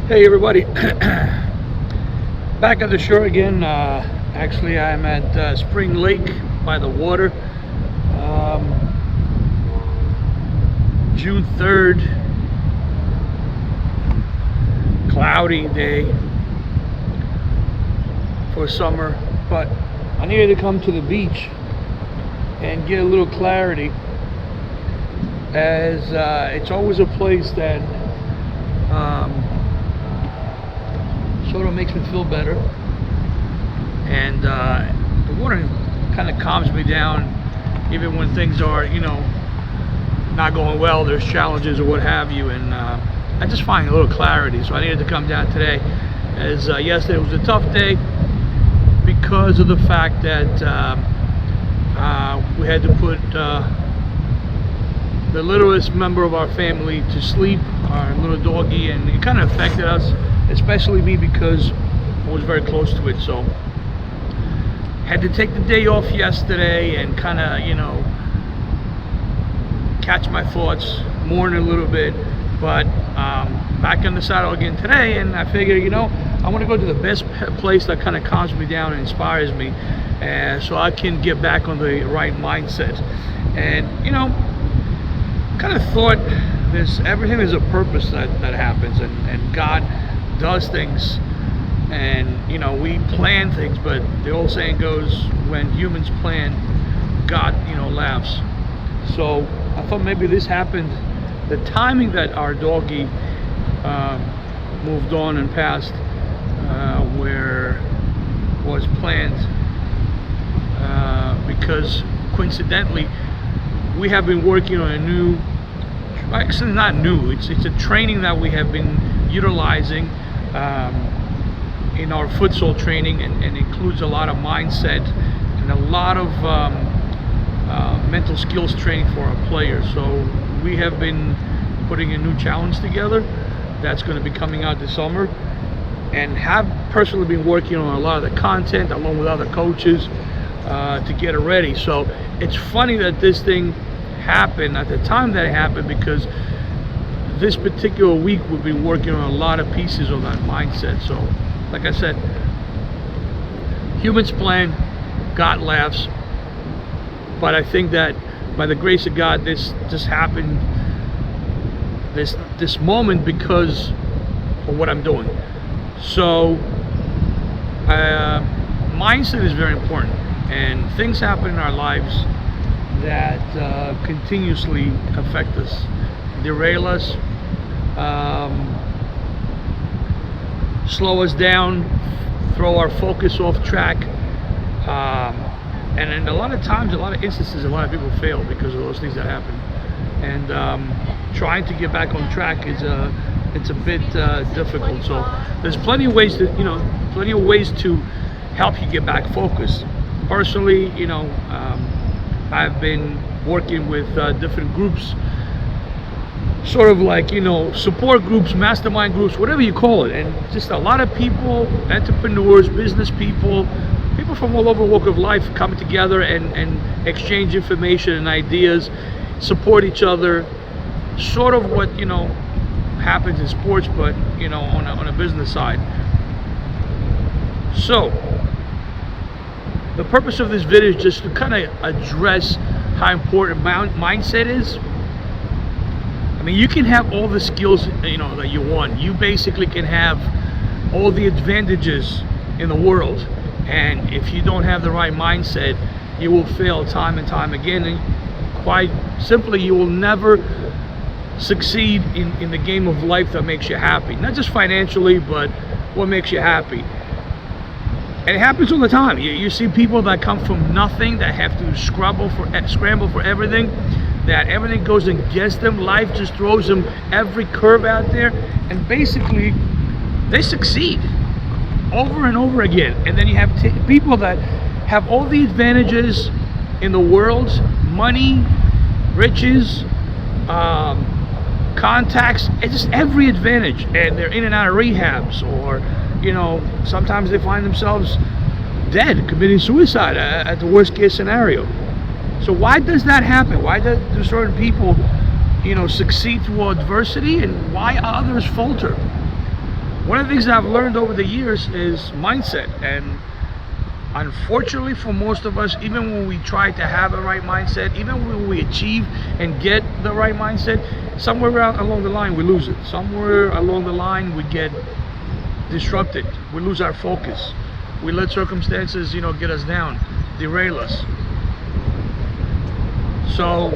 Hey everybody, back at the shore again. Actually, I'm at Spring Lake by the water. June 3rd, cloudy day for summer, but I needed to come to the beach and get a little clarity, as it's always a place that sort of makes me feel better, and the water kind of calms me down even when things are, not going well. There's challenges or what have you, and I just find a little clarity. So I needed to come down today, as yesterday was a tough day because of the fact that we had to put the littlest member of our family to sleep, our little doggy, and it kind of affected us, especially me, because I was very close to it. So had to take the day off yesterday and kind of, catch my thoughts, mourn a little bit, but back in the saddle again today, and I figured, I want to go to the best place that kind of calms me down and inspires me, so I can get back on the right mindset. And kind of thought everything is a purpose that happens, and God does things, and we plan things, but the old saying goes, when humans plan, God laughs. So I thought maybe this happened, the timing that our doggy moved on and passed, where was planned, because coincidentally we have been working on a new, actually not new, it's a training that we have been utilizing in our futsal training, and includes a lot of mindset and a lot of mental skills training for our players. So we have been putting a new challenge together that's going to be coming out this summer, and have personally been working on a lot of the content along with other coaches to get it ready. So it's funny that this thing happened at the time that it happened, because this particular week we've been working on a lot of pieces of that mindset. So like I said, humans plan, God laughs. But I think that by the grace of God, this just happened, this moment, because of what I'm doing. So mindset is very important, and things happen in our lives that continuously affect us, derail us, slow us down, throw our focus off track, and in a lot of times, a lot of instances, a lot of people fail because of those things that happen. And trying to get back on track is it's a bit difficult. So there's plenty of ways to help you get back focused. Personally, I've been working with different groups, sort of like, support groups, mastermind groups, whatever you call it, and just a lot of people, entrepreneurs, business people from all over the walk of life, coming together and exchange information and ideas, support each other, sort of what happens in sports, but on a business side. So the purpose of this video is just to kind of address how important mindset is. I mean, you can have all the skills that you want. You basically can have all the advantages in the world, and if you don't have the right mindset, you will fail time and time again, and quite simply, you will never succeed in the game of life that makes you happy. Not just financially, but what makes you happy. And it happens all the time. You see people that come from nothing, that have to scramble for everything, that everything goes against them. Life just throws them every curve out there, and basically they succeed over and over again. And then you have people that have all the advantages in the world: money, riches, contacts, it's just every advantage, and they're in and out of rehabs, or sometimes they find themselves dead, committing suicide at the worst case scenario. So why does that happen? Why do certain people succeed through adversity, and why others falter? One of the things that I've learned over the years is mindset. And unfortunately for most of us, even when we try to have the right mindset, even when we achieve and get the right mindset, somewhere around along the line we lose it. Somewhere along the line we get disrupted. We lose our focus. We let circumstances, get us down, derail us. So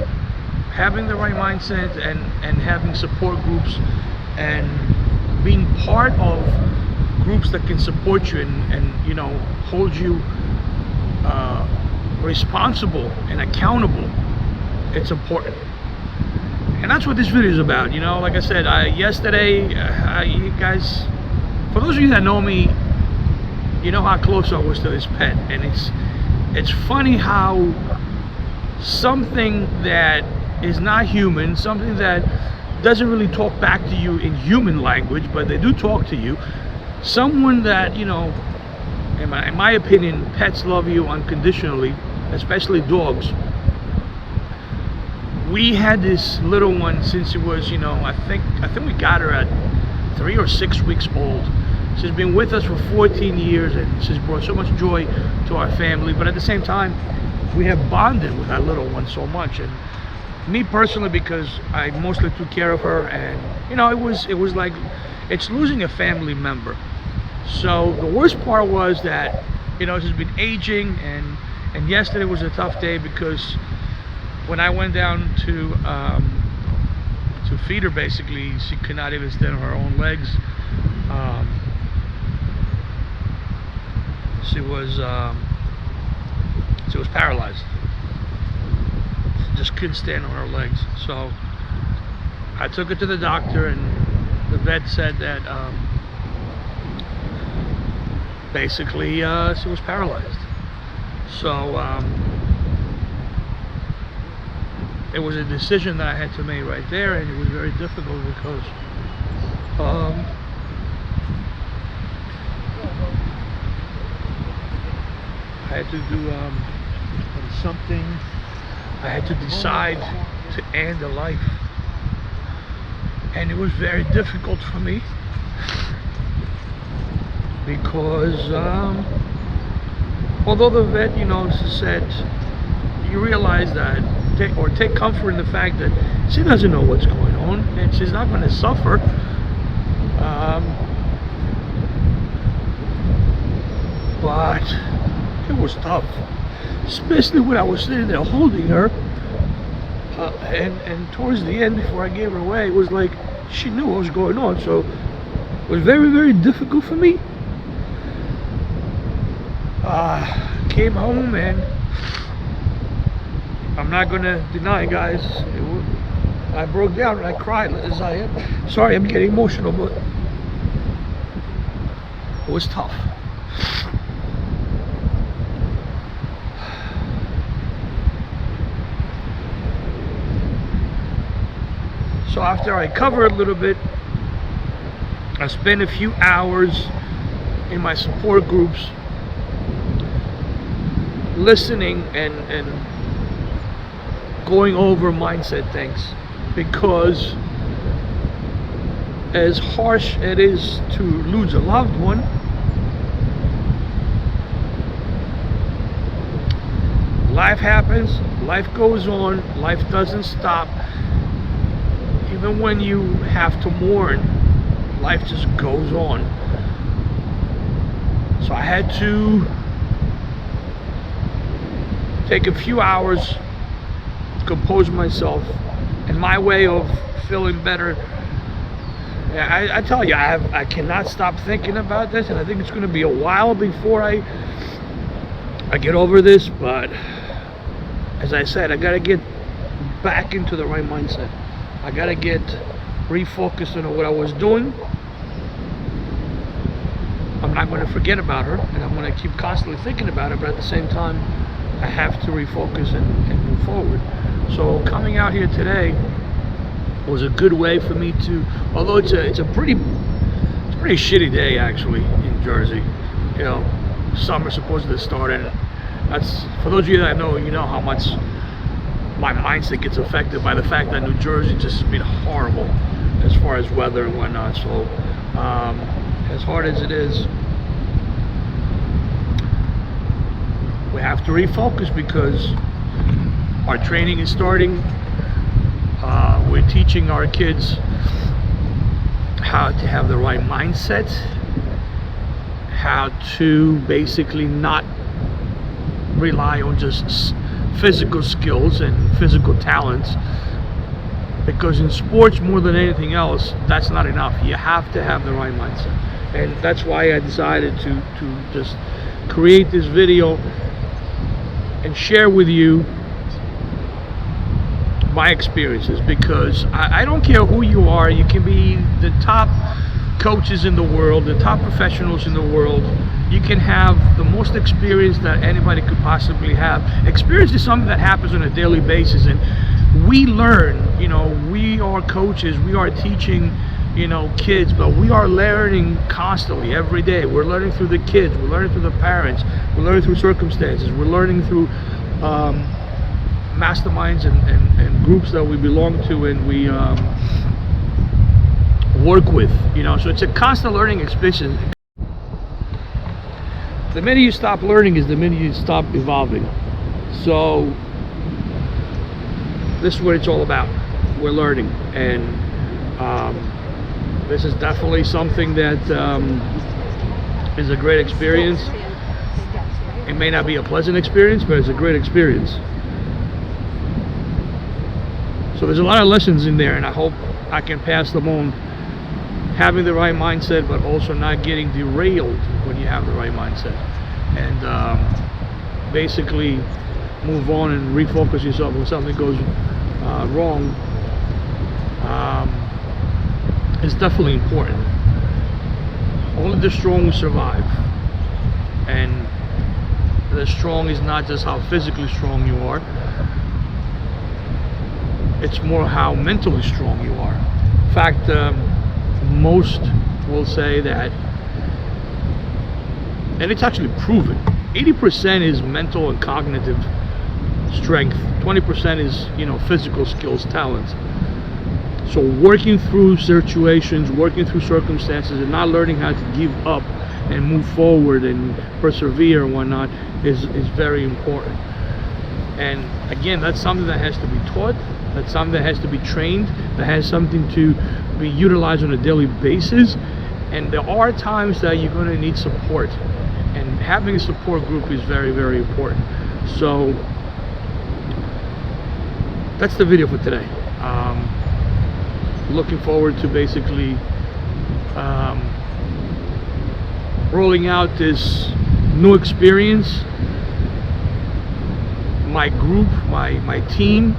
having the right mindset and having support groups and being part of groups that can support you and hold you responsible and accountable, it's important. And that's what this video is about. Like I said, yesterday, you guys, for those of you that know me, you know how close I was to this pet. And it's funny how something that is not human, something that doesn't really talk back to you in human language, but they do talk to you, someone that, in my opinion, pets love you unconditionally, especially dogs. We had this little one since it was, I think we got her at 3 or 6 weeks old. She's been with us for 14 years, and she's brought so much joy to our family. But at the same time, we have bonded with our little one so much. And me personally, because I mostly took care of her, and it was like it's losing a family member. So the worst part was that she's been aging, and yesterday was a tough day because when I went down to feed her, basically she could not even stand on her own legs. She was paralyzed. She just couldn't stand on her legs. So I took her to the doctor, and the vet said that basically she was paralyzed. So it was a decision that I had to make right there, and it was very difficult because I had to do something. I had to decide to end a life, and it was very difficult for me because although the vet said, you realize that take comfort in the fact that she doesn't know what's going on and she's not going to suffer. But it was tough, especially when I was sitting there holding her, and towards the end, before I gave her away, it was like she knew what was going on. So it was very, very difficult for me. Came home, and I'm not gonna deny, guys, I broke down and I cried as I am. Sorry, I'm getting emotional, but it was tough. So after I covered a little bit, I spent a few hours in my support groups listening and going over mindset things, because as harsh it is to lose a loved one, life happens, life goes on, life doesn't stop. Even when you have to mourn, life just goes on. So I had to take a few hours, compose myself, and my way of feeling better. I tell you, I cannot stop thinking about this, and I think it's going to be a while before I get over this. But as I said, I got to get back into the right mindset. I got to get refocused on what I was doing. I'm not going to forget about her, and I'm going to keep constantly thinking about it, but at the same time, I have to refocus and move forward. So coming out here today was a good way for me to, although it's a pretty shitty day actually in Jersey. Summer supposedly started. That's, for those of you that know, you know how much my mindset gets affected by the fact that New Jersey just has been horrible as far as weather and whatnot. So as hard as it is, we have to refocus because our training is starting. We're teaching our kids how to have the right mindset, how to basically not rely on just physical skills and physical talents, because in sports, more than anything else, that's not enough. You have to have the right mindset. And that's why I decided to just create this video and share with you my experiences, because I don't care who you are. You can be the top coaches in the world, the top professionals in the world. You can have the most experience that anybody could possibly have. Experience is something that happens on a daily basis, and we learn. We are coaches, we are teaching kids, but we are learning constantly every day. We're learning through the kids, we're learning through the parents, we're learning through circumstances, we're learning through masterminds and groups that we belong to and we work with. So it's a constant learning experience. The minute you stop learning is the minute you stop evolving. So this is what it's all about. We're learning, and this is definitely something that is a great experience. It may not be a pleasant experience, but it's a great experience. So there's a lot of lessons in there, and I hope I can pass them on. Having the right mindset, but also not getting derailed when you have the right mindset, and basically move on and refocus yourself when something goes wrong. Is definitely important. Only the strong survive, and the strong is not just how physically strong you are, it's more how mentally strong you are. In fact, most will say that, and it's actually proven, 80% is mental and cognitive strength, 20% is physical skills, talents. So working through situations, working through circumstances, and not learning how to give up and move forward and persevere and whatnot is very important. And again, that's something that has to be taught, that's something that has to be trained, that has something to be utilized on a daily basis. And there are times that you're going to need support, and having a support group is very, very important. So that's the video for today. Looking forward to basically rolling out this new experience. My group, my team,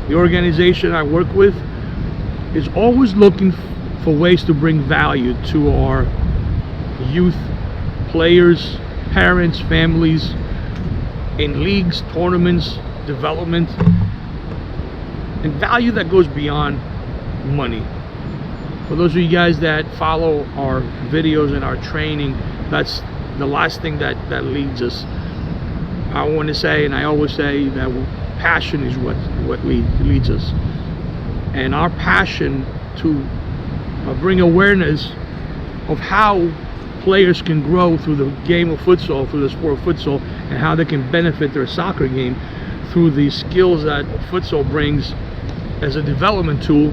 the organization I work with is always looking for ways to bring value to our youth, players, parents, families, in leagues, tournaments, development, and value that goes beyond money. For those of you guys that follow our videos and our training, that's the last thing that leads us. I want to say, and I always say, that passion is what leads us, and our passion to bring awareness of how players can grow through the game of futsal, through the sport of futsal, and how they can benefit their soccer game through the skills that futsal brings as a development tool,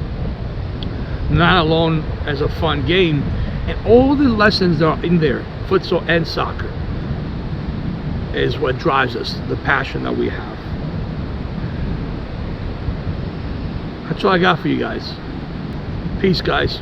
not alone as a fun game. And all the lessons that are in there, futsal and soccer, is what drives us, the passion that we have. That's all I got for you guys. Peace, guys.